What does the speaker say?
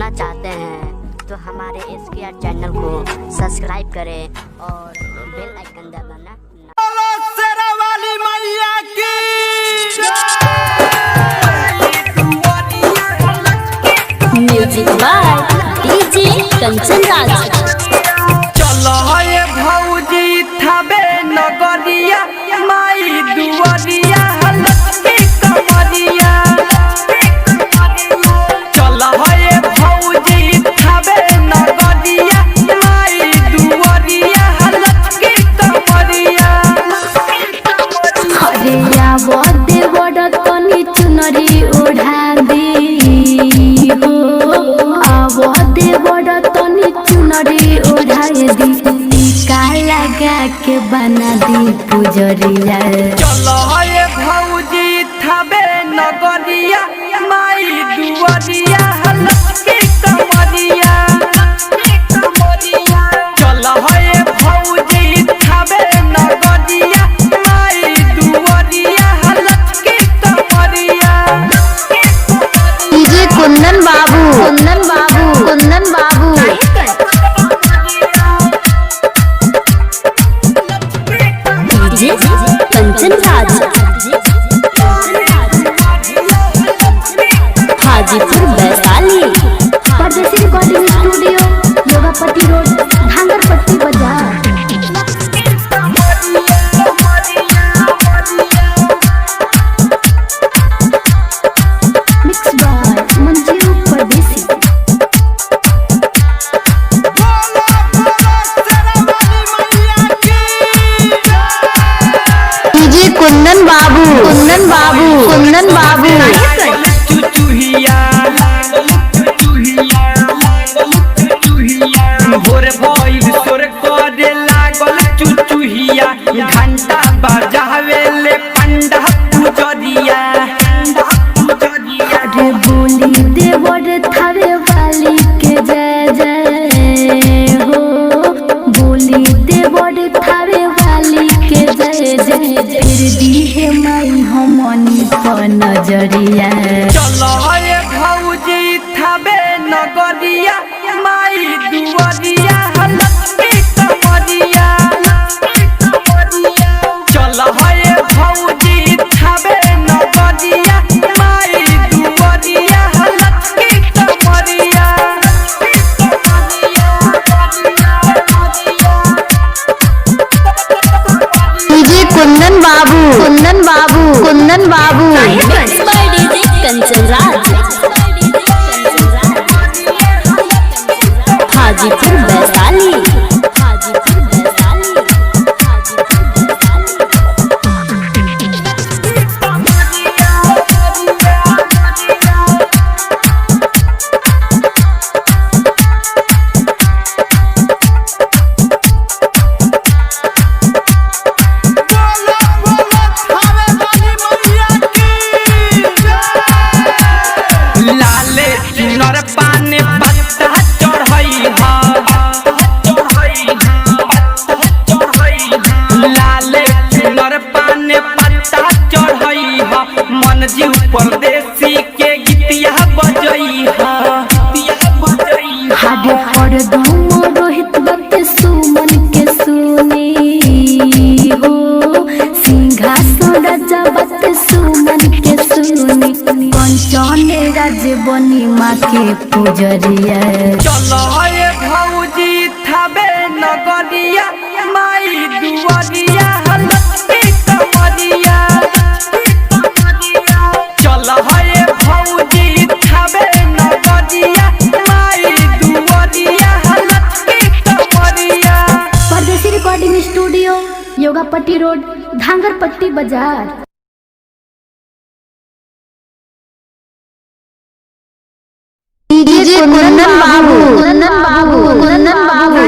सुनना चाहते हैं तो हमारे SKR चैनल को सब्सक्राइब करें और बेल आइकन दबाना म्यूजिक बाय डीजे कंचन राज। चलो हे भौजी थाबे नगरिया माई दुआरिया लक्ष्मी कमरिया। चलो हे भौजी थाबे नगरिया माई दुआरिया लक्ष्मी कमरिया। अरे आवो देवड़ तनी चुनरी ओढ़ा दी हो, आवो देवड़ तनी चुनरी ओढ़ाए दी, टीका लगा के बना दी पुजरिया। चलो हे भौजी थाबे नगरिया माई दुआरिया लक्ष्मी कमरिया। चलो हे भौजी थाबे नगरिया माई दुआरिया लक्ष्मी कमरिया। डीजे कुंदन Babu, Kundan Babu, Kundan Babu. DJ Kanchan Raj, Hajipur Vaishali. Pardesi recording studio, Yogapatti road, Dhangarpatti बाजार। मिक्स बाय मंजीरू परदेसी। डीजे कुंदन बाबू, कुंदन बाबू, कुंदन बाबू। भोर भइल तोर करे लागल चुचुहिया, घंटा बजावे ले पंडा पुजरिया। अरे बोली देवर थावे वाली के जय जय हो, बोली देवर थावे वाली के जय जय, फिर दी है माई हमनी पर नजरिया। चलो हे भौजी थाबे नगरिया माई दुआरिया लक्ष्मी कमरिया। चलो हे भौजी थाबे नगरिया माई दुआरिया लक्ष्मी कमरिया। डीजे कुंदन बाबू, कुंदन बाबू, कुंदन बाबू। Mix by DJ Kanchan Raj, Hajipur Vaishali. Hajipur Vaishali, Hajipur लाले चुनर पाने पत्ता चढ़ई हा, लाले चुनर पाने पत्ता चढ़ई हा, मन जीव परदेसी के गीतिया बजई हा। हाडे पर धूम रोहित बत सुमन के सुनी हो, सिंहासन राजा बत सुमन के सुनी, कंचन राज बनी माँ के पुजरिया। चलो हे भौजी थाबे नगरिया माई दुआरिया लक्ष्मी कमरिया। चलो हे भौजी थाबे नगरिया माई दुआरिया लक्ष्मी कमरिया। परदेसी recording studio, Yogapatti road, Dhangarpatti बाजार। डीजे कुंदन बाबू, कुंदन बाबू, कुंदन बाबू।